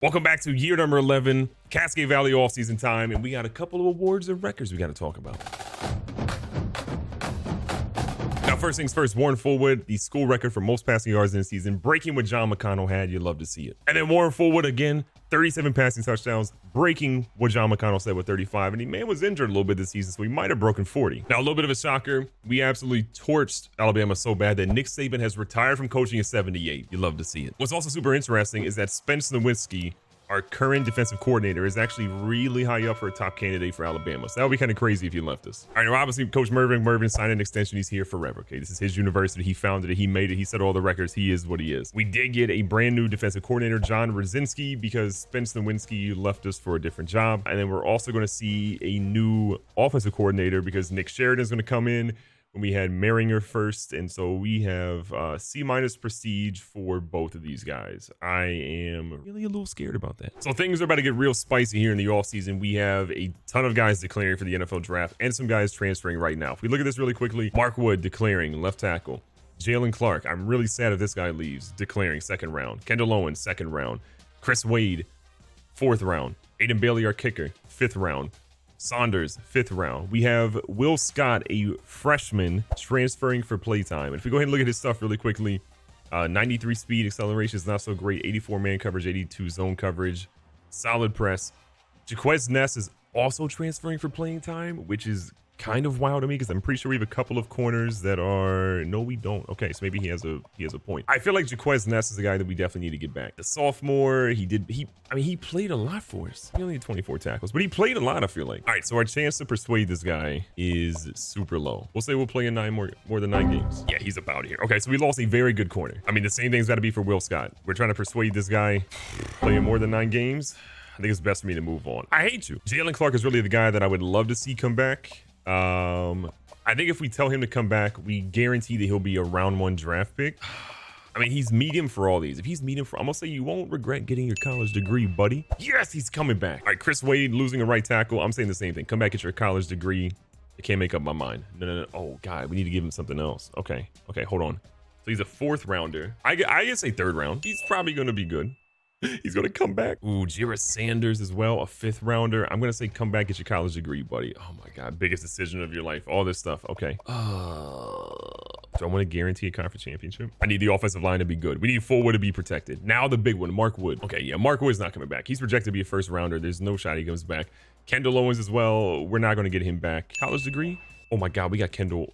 Welcome back to year number 11, Cascade Valley off-season time, and we got a couple of awards and records we got to talk about. Now, first things first, Warren Fullwood, the school record for most passing yards in the season, breaking what John McConnell had. You'd love to see it. And then Warren Fullwood, again, 37 passing touchdowns, breaking what John McConnell said with 35. And the man was injured a little bit this season, so he might have broken 40. Now, a little bit of a shocker. We absolutely torched Alabama so bad that Nick Saban has retired from coaching at 78. You'd love to see it. What's also super interesting is that Spence Nowinski, our current defensive coordinator, is actually really high up for a top candidate for Alabama. So that would be kind of crazy if you left us. All right, now obviously Coach Mervin McMervin signed an extension. He's here forever, okay? This is his university. He founded it. He made it. He set all the records. He is what he is. We did get a brand new defensive coordinator, John Rosinski, because Spence Nowinski left us for a different job. And then we're also going to see a new offensive coordinator because Nick Sheridan is going to come in when we had Maringer first. And so we have C- prestige for both of these guys. I am really a little scared about that. So things are about to get real spicy here in the offseason. We have a ton of guys declaring for the NFL draft and some guys transferring right now. If we look at this really quickly, Mark Wood declaring left tackle. Jalen Clark, I'm really sad if this guy leaves, declaring second round. Kendall Owens, second round. Chris Wade, fourth round. Aiden Bailey, our kicker, fifth round. Saunders, fifth round. We have Will Scott, a freshman, transferring for playtime. If we go ahead and look at his stuff really quickly, 93 speed, acceleration is not so great. 84 man coverage, 82 zone coverage, solid press. Jaquez Ness is also transferring for playing time, which is kind of wild to me because I'm pretty sure we have a couple of corners that are no, we don't. Okay, so maybe he has a point. I feel like Jaquez Ness is the guy that we definitely need to get back. The sophomore, he played a lot for us. He only had 24 tackles, but he played a lot, I feel like. All right, so our chance to persuade this guy is super low. We'll say we'll play in more than 9 games. Yeah, he's about here. Okay, so we lost a very good corner. I mean, the same thing's got to be for Will Scott. We're trying to persuade this guy playing more than 9 games. I think it's best for me to move on. I hate you. Jalen Clark is really the guy that I would love to see come back. I think if we tell him to come back, we guarantee that he'll be a round 1 draft pick. I mean, he's medium for all these. If he's medium for, I'm gonna say you won't regret getting your college degree, buddy. Yes, he's coming back. All right, Chris Wade losing a right tackle. I'm saying the same thing. Come back, get your college degree. I can't make up my mind. No. Oh God, we need to give him something else. Okay, hold on. So he's a 4th rounder. I guess a 3rd round. He's probably gonna be good. He's going to come back. Ooh, Jira Sanders as well, a 5th rounder. I'm going to say come back, get your college degree, buddy. Oh my God, biggest decision of your life. All this stuff. Okay. So I want to guarantee a conference championship. I need the offensive line to be good. We need Fullwood to be protected. Now the big one, Mark Wood. Okay, yeah, Mark Wood's not coming back. He's projected to be a 1st rounder. There's no shot he comes back. Kendall Owens as well. We're not going to get him back. College degree? Oh my God, we got Kendall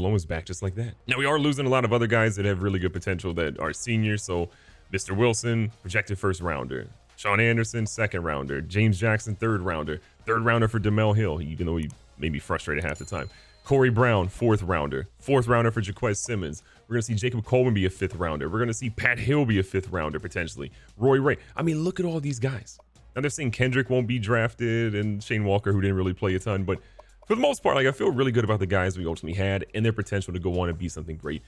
Owens back just like that. Now we are losing a lot of other guys that have really good potential that are seniors. So Mr. Wilson, projected 1st rounder. Sean Anderson, 2nd rounder. James Jackson, 3rd rounder. 3rd rounder for Demel Hill, even though he may be frustrated half the time. Corey Brown, 4th rounder. 4th rounder for Jaquez Simmons. We're going to see Jacob Coleman be a 5th rounder. We're going to see Pat Hill be a 5th rounder potentially. Roy Ray. I mean, look at all these guys. Now they're saying Kendrick won't be drafted and Shane Walker, who didn't really play a ton. But for the most part, like, I feel really good about the guys we ultimately had and their potential to go on and be something great.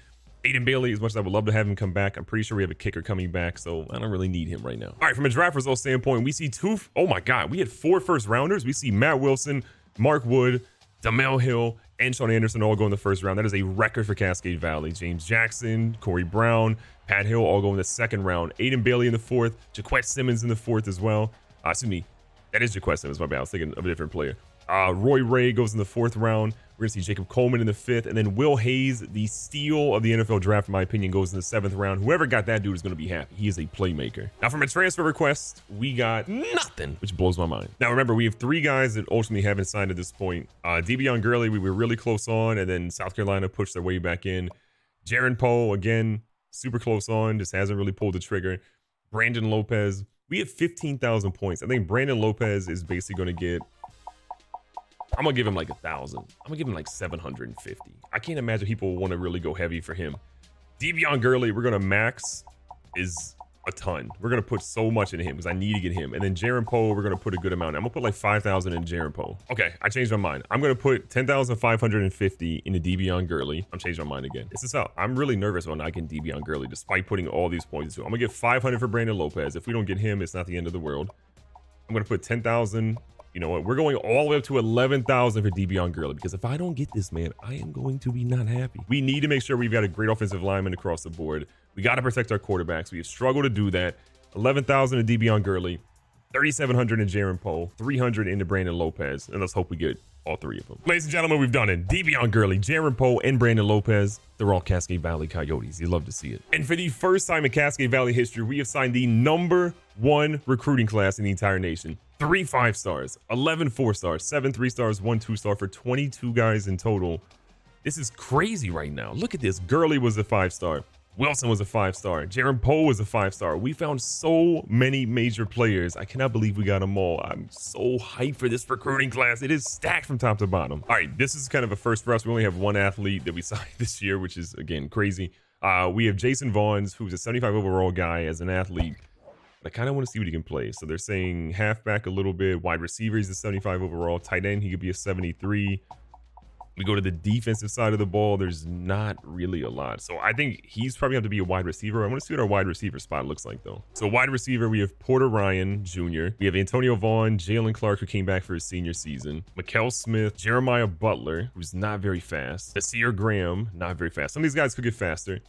Aiden Bailey, as much as I would love to have him come back, I'm pretty sure we have a kicker coming back, so I don't really need him right now. All right, from a draft result standpoint, we see oh my God, we had 4 1st rounders. We see Matt Wilson, Mark Wood, Demel Hill, and Sean Anderson all go in the 1st round. That is a record for Cascade Valley. James Jackson, Corey Brown, Pat Hill all go in the 2nd round. Aiden Bailey in the 4th, Jaquez Simmons in the 4th as well. Excuse me, that is Jaquez Simmons, my bad. I was thinking of a different player. Roy Ray goes in the 4th round. We're going to see Jacob Coleman in the 5th. And then Will Hayes, the steal of the NFL draft, in my opinion, goes in the 7th round. Whoever got that dude is going to be happy. He is a playmaker. Now, from a transfer request, we got nothing, which blows my mind. Now, remember, we have 3 guys that ultimately haven't signed at this point. Devion Gurley, we were really close on, and then South Carolina pushed their way back in. Jaron Poe, again, super close on, just hasn't really pulled the trigger. Brandon Lopez, we have 15,000 points. I think Brandon Lopez is basically going to get, I'm going to give him like 1,000. I'm going to give him like 750. I can't imagine people want to really go heavy for him. Devion Gurley, we're going to max is a ton. We're going to put so much into him because I need to get him. And then Jaron Poe, we're going to put a good amount. I'm going to put like 5,000 in Jaron Poe. Okay, I changed my mind. I'm going to put 10,550 into Devion Gurley. I'm changing my mind again. This is out. I'm really nervous about not getting Devion Gurley despite putting all these points into him. I'm going to get 500 for Brandon Lopez. If we don't get him, it's not the end of the world. I'm going to put 10,000. You know what? We're going all the way up to 11,000 for Devion Gurley because if I don't get this, man, I am going to be not happy. We need to make sure we've got a great offensive lineman across the board. We got to protect our quarterbacks. We have struggled to do that. 11,000 in De'Bion Gurley, 3,700 in Jaron Poe, 300 into Brandon Lopez, and let's hope we get all three of them. Ladies and gentlemen, we've done it. De'Bion Gurley, Jaron Poe, and Brandon Lopez. They're all Cascade Valley Coyotes. You love to see it. And for the first time in Cascade Valley history, we have signed the #1 recruiting class in the entire nation. 3 5-stars, 11 4-stars, 7 3-stars, 1 2-star for 22 guys in total. This is crazy right now. Look at this. Gurley was a 5-star. Wilson was a 5-star. Jaron Poe was a 5-star. We found so many major players. I cannot believe we got them all. I'm so hyped for this recruiting class. It is stacked from top to bottom. All right, this is kind of a first for us. We only have one athlete that we signed this year, which is, again, crazy. We have Jason Vaughns, who's a 75 overall guy as an athlete. I kind of want to see what he can play. So they're saying halfback a little bit. Wide receiver, he's a 75 overall. Tight end, he could be a 73. We go to the defensive side of the ball. There's not really a lot. So I think he's probably have to be a wide receiver. I want to see what our wide receiver spot looks like, though. So wide receiver, we have Porter Ryan Jr. We have Antonio Vaughn, Jalen Clark, who came back for his senior season. Mikael Smith, Jeremiah Butler, who's not very fast. Nasir Graham, not very fast. Some of these guys could get faster.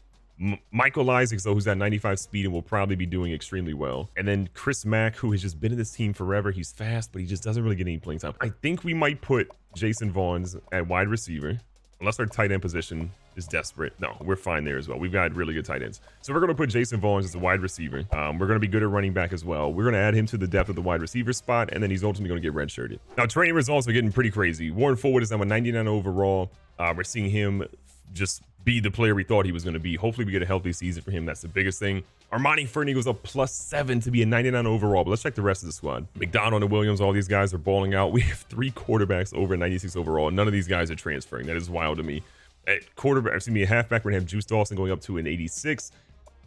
Michael Isaacs, though, who's at 95 speed and will probably be doing extremely well. And then Chris Mack, who has just been in this team forever. He's fast, but he just doesn't really get any playing time. I think we might put Jason Vaughns at wide receiver, unless our tight end position is desperate. No, we're fine there as well. We've got really good tight ends. So we're going to put Jason Vaughns as a wide receiver. We're going to be good at running back as well. We're going to add him to the depth of the wide receiver spot, and then he's ultimately going to get redshirted. Now, training results are getting pretty crazy. Warren Forward is now a 99 overall. We're seeing him just be the player we thought he was going to be. Hopefully we get a healthy season for him. That's the biggest thing. Armani Fernie goes up +7 to be a 99 overall, but let's check the rest of the squad. McDonald and Williams, all these guys are balling out. We have 3 quarterbacks over 96 overall. None of these guys are transferring. That is wild to me. At quarterback, excuse me, at halfback, we're going to have Juice Dawson going up to an 86,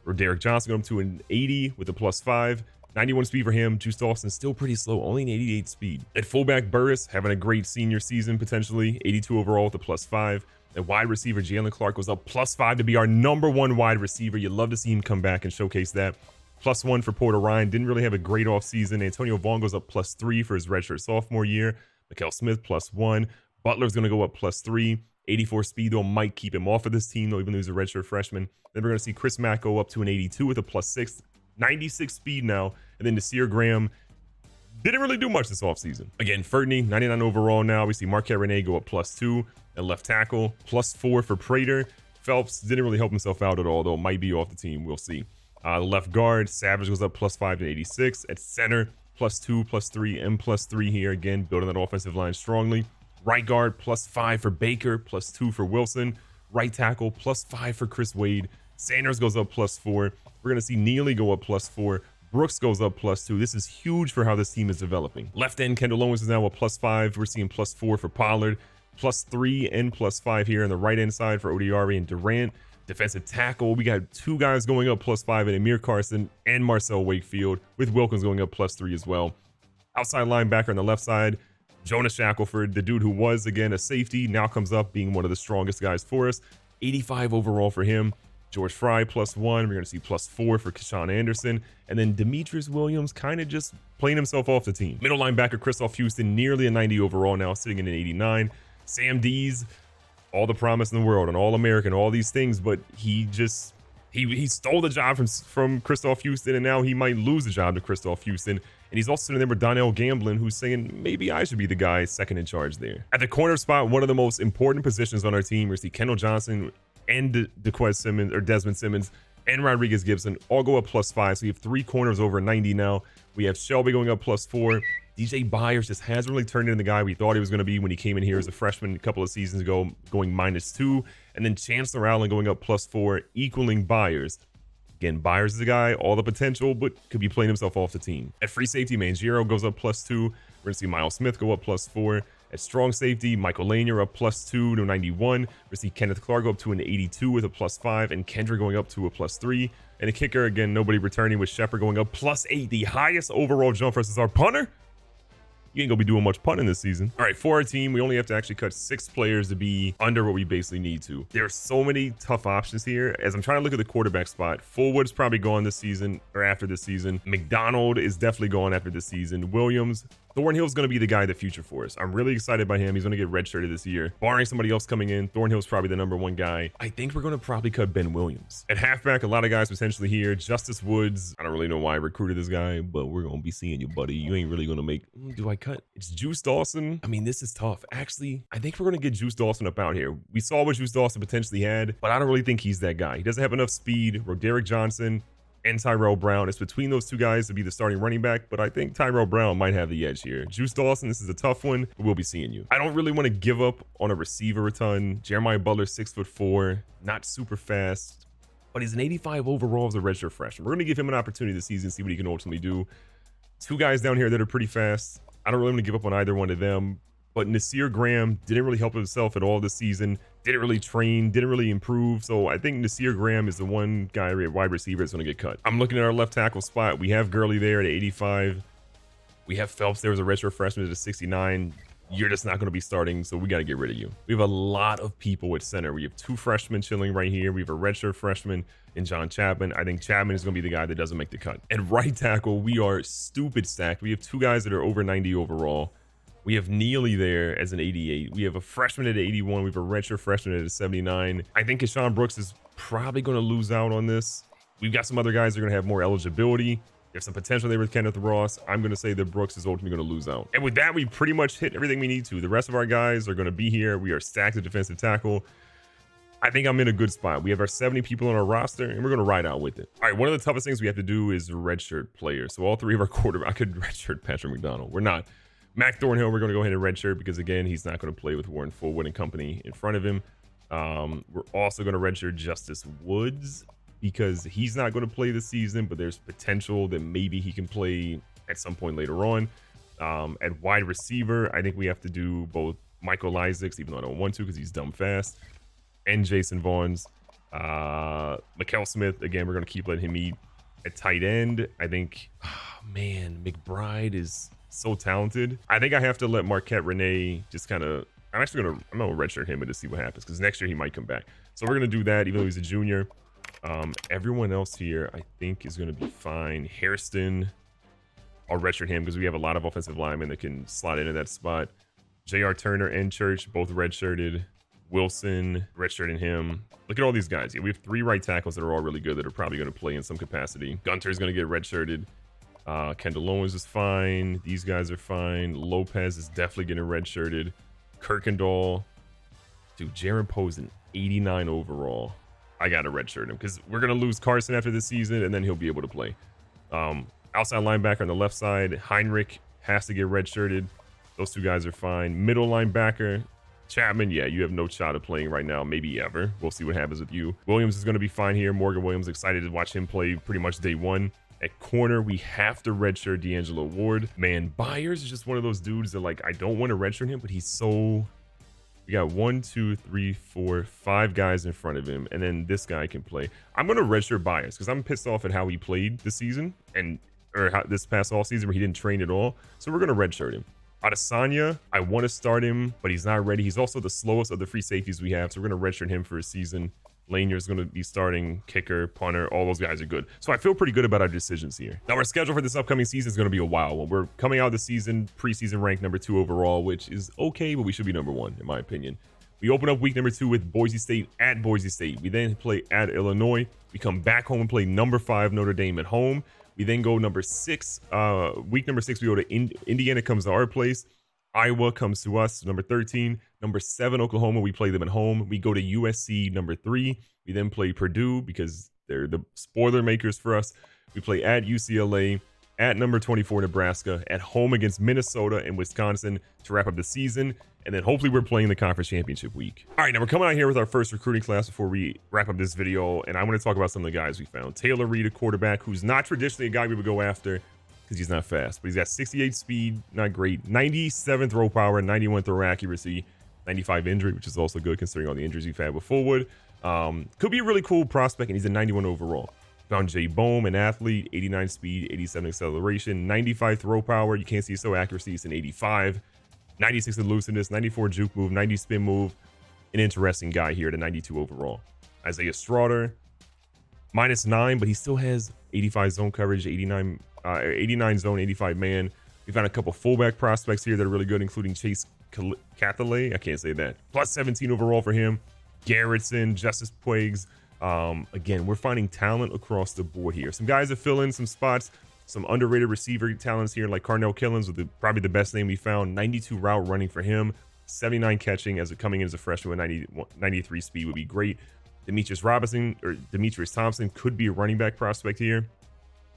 or Derek Johnson going up to an 80 with a +5. 91 speed for him. Juice Dawson still pretty slow, only an 88 speed. At fullback, Burris having a great senior season potentially, 82 overall with a +5. At wide receiver, Jalen Clark goes up +5 to be our #1 wide receiver. You'd love to see him come back and showcase that. +1 for Porter Ryan. Didn't really have a great offseason. Antonio Vaughn goes up +3 for his redshirt sophomore year. Mikael Smith +1. Butler's going to go up +3. 84 speed, though, might keep him off of this team, though, even though he's a redshirt freshman. Then we're going to see Chris Mack go up to an 82 with a +6. 96 speed now. And then Nasir Graham didn't really do much this offseason. Again, Fernie, 99 overall now. We see Marquette Renee go up +2. At left tackle, +4 for Prater. Phelps didn't really help himself out at all, though. Might be off the team. We'll see. Left guard, Savage goes up +5 to 86. At center, +2, +3, and +3 here. Again, building that offensive line strongly. Right guard, +5 for Baker, +2 for Wilson. Right tackle, +5 for Chris Wade. Sanders goes up +4. We're going to see Neely go up +4. Brooks goes up +2. This is huge for how this team is developing. Left end, Kendall Owens is now a +5. We're seeing +4 for Pollard. +3 and +5 here on the right hand side for Odiari and Durant. Defensive tackle, we got 2 guys going up +5 in Amir Carson and Marcel Wakefield, with Wilkins going up +3 as well. Outside linebacker on the left side, Jonas Shackelford, the dude who was, again, a safety, now comes up being one of the strongest guys for us. 85 overall for him. George Fry +1. We're going to see +4 for Keshawn Anderson. And then Demetrius Williams kind of just playing himself off the team. Middle linebacker Christoph Houston, nearly a 90 overall now, sitting in an 89. Sam Dees, all the promise in the world, an All-American, all these things, but he stole the job from Christoph Houston, and now he might lose the job to Christoph Houston. And he's also sitting there with Donnell Gamblin, who's saying, maybe I should be the guy second in charge there. At the corner spot, one of the most important positions on our team, we see Kendall Johnson and Desmond Simmons and Rodriguez Gibson all go up +5. So we have 3 corners over 90 now. We have Shelby going up +4. DJ Byers just hasn't really turned into the guy we thought he was going to be when he came in here as a freshman a couple of seasons ago, going -2. And then Chancellor Allen going up +4, equaling Byers. Again, Byers is a guy, all the potential, but could be playing himself off the team. At free safety, Mangiero goes up +2. We're going to see Miles Smith go up +4. At strong safety, Michael Lanier up +2 to 91. We're going to see Kenneth Clark go up to an 82 with a +5, and Kendra going up to a +3. And a kicker, again, nobody returning, with Shepard going up +8, the highest overall jump versus our punter. You ain't gonna be doing much punting this season. All right, for our team, we only have to actually cut 6 players to be under what we basically need to. There are so many tough options here. As I'm trying to look at the quarterback spot, Fullwood's probably gone this season or after this season. McDonald is definitely gone after this season. Williams, Thornhill's going to be the guy of the future for us. I'm really excited by him. He's going to get redshirted this year. Barring somebody else coming in, Thornhill's probably the #1 guy. I think we're going to probably cut Ben Williams. At halfback, a lot of guys potentially here. Justice Woods. I don't really know why I recruited this guy, but we're going to be seeing you, buddy. You ain't really going to make... Do I cut? It's Juice Dawson. I mean, this is tough. Actually, I think we're going to get Juice Dawson up out here. We saw what Juice Dawson potentially had, but I don't really think he's that guy. He doesn't have enough speed. Roderick Johnson and Tyrell Brown. It's between those two guys to be the starting running back, but I think Tyrell Brown might have the edge here. Juice Dawson, this is a tough one, but we'll be seeing you. I don't really want to give up on a receiver a ton. Jeremiah Butler, 6'4", not super fast, but he's an 85 overall as a redshirt freshman. We're going to give him an opportunity this season, see what he can ultimately do. Two guys down here that are pretty fast. I don't really want to give up on either one of them, but Nasir Graham didn't really help himself at all this season. Didn't really train, didn't really improve. So I think Nasir Graham is the one guy at wide receiver that's going to get cut. I'm looking at our left tackle spot. We have Gurley there at 85. We have Phelps there as a redshirt freshman at a 69. You're just not going to be starting, so we got to get rid of you. We have a lot of people at center. We have 2 freshmen chilling right here. We have a redshirt freshman in John Chapman. I think Chapman is going to be the guy that doesn't make the cut. At right tackle, we are stupid stacked. We have 2 guys that are over 90 overall. We have Neely there as an 88. We have a freshman at 81. We have a redshirt freshman at a 79. I think Keshawn Brooks is probably going to lose out on this. We've got some other guys that are going to have more eligibility. There's some potential there with Kenneth Ross. I'm going to say that Brooks is ultimately going to lose out. And with that, we pretty much hit everything we need to. The rest of our guys are going to be here. We are stacked at defensive tackle. I think I'm in a good spot. We have our 70 people on our roster, and we're going to ride out with it. All right, one of the toughest things we have to do is redshirt players. So all 3 of our quarterbacks, I could redshirt Patrick McDonald. We're not. Mac Thornhill, we're going to go ahead and redshirt because, again, he's not going to play with Warren Fullwood and company in front of him. We're also going to redshirt Justice Woods because he's not going to play this season, but there's potential that maybe he can play at some point later on. At wide receiver, I think we have to do both Michael Isaacs, even though I don't want to because he's dumb fast, and Jason Vaughns. Mikael Smith, again, we're going to keep letting him eat. At tight end, I think, man, McBride is so talented. I think I have to let Marquette Renee just kind of, I'm gonna redshirt him and to see what happens because next year he might come back. So we're gonna do that even though he's a junior. Everyone else here I think is gonna be fine. Hairston, I'll redshirt him because we have a lot of offensive linemen that can slot into that spot. J.R. Turner and Church, both redshirted. Wilson, redshirting him. Look at all these guys. Yeah, we have 3 right tackles that are all really good that are probably going to play in some capacity. Gunter's going to get redshirted. Kendall Owens is fine. These guys are fine. Lopez is definitely getting redshirted. Kirkendall. Dude, Jaron Posen, 89 overall. I got to redshirt him because we're going to lose Carson after this season, and then he'll be able to play. Outside linebacker on the left side, Heinrich has to get redshirted. Those 2 guys are fine. Middle linebacker, Chapman, yeah, you have no shot of playing right now, maybe ever. We'll see what happens with you. Williams is going to be fine here. Morgan Williams, excited to watch him play pretty much day 1. At corner, we have to redshirt D'Angelo Ward. Man, Byers is just one of those dudes that, like, I don't want to redshirt him, but he's so... We got 1, 2, 3, 4, 5 guys in front of him, and then this guy can play. I'm going to redshirt Byers because I'm pissed off at how he played this season, or this past all season where he didn't train at all. So we're going to redshirt him. Adesanya, I want to start him, but he's not ready. He's also the slowest of the free safeties we have, so we're going to redshirt him for a season. Lanier's going to be starting, kicker, punter, all those guys are good. So I feel pretty good about our decisions here. Now, our schedule for this upcoming season is going to be a wild one. We're coming out of the season, preseason ranked #2 overall, which is okay, but we should be #1, in my opinion. We open up week #2 with Boise State at Boise State. We then play at Illinois. We come back home and play #5 Notre Dame at home. We then go #6. Week #6, we go to Indiana, comes to our place. Iowa comes to us, #13. #7, Oklahoma, we play them at home. We go to USC, #3. We then play Purdue because they're the spoiler makers for us. We play at UCLA, at #24, Nebraska, at home against Minnesota and Wisconsin to wrap up the season. And then hopefully we're playing the conference championship week. All right, now we're coming out here with our first recruiting class before we wrap up this video. And I want to talk about some of the guys we found. Taylor Reed, a quarterback who's not traditionally a guy we would go after because he's not fast, but he's got 68 speed, not great, 97 throw power, 91 throw accuracy, 95 injury, which is also good considering all the injuries we've had with Fullwood. Could be a really cool prospect, and he's a 91 overall. Found Jay Bohm, an athlete, 89 speed, 87 acceleration, 95 throw power. You can't see so accuracy, it's an 85. 96 elusiveness, 94 juke move, 90 spin move. An interesting guy here at a 92 overall. Isaiah Stroughter, -9, but he still has 85 zone coverage, 89 zone, 85 man. We found a couple fullback prospects here that are really good, including Chase Cathalay. I can't say that. Plus 17 overall for him. Garrettson, Justice Puigs. Again, we're finding talent across the board here. Some guys that fill in some spots, some underrated receiver talents here, like Carnell Killens, with probably the best name we found. 92 route running for him, 79 catching coming in as a freshman with 93 speed would be great. Demetrius Thompson could be a running back prospect here.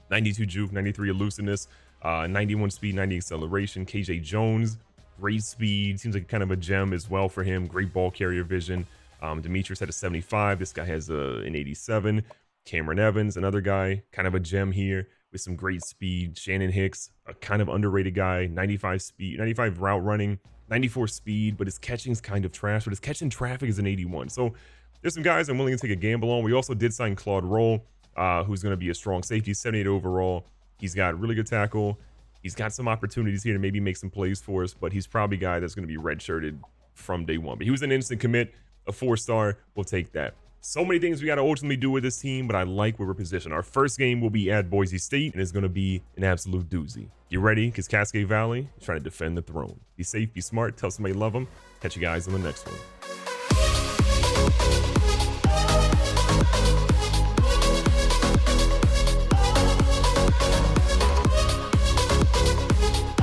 92 juke, 93 elusiveness, 91 speed, 90 acceleration. KJ Jones, great speed, seems like kind of a gem as well for him. Great ball carrier vision. Demetrius had a 75. This guy has an 87. Cameron Evans, another guy, kind of a gem here with some great speed. Shannon Hicks, a kind of underrated guy, 95 speed, 95 route running, 94 speed, but his catching's kind of trash. But his catching traffic is an 81. So there's some guys I'm willing to take a gamble on. We also did sign Claude Roll, who's going to be a strong safety, 78 overall. He's got really good tackle. He's got some opportunities here to maybe make some plays for us, but he's probably a guy that's going to be redshirted from day one. But he was an instant commit, a 4-star. We'll take that. So many things we got to ultimately do with this team, but I like where we're positioned. Our first game will be at Boise State, and it's going to be an absolute doozy. Get ready, because Cascade Valley is trying to defend the throne. Be safe, be smart, tell somebody you love them. Catch you guys on the next one.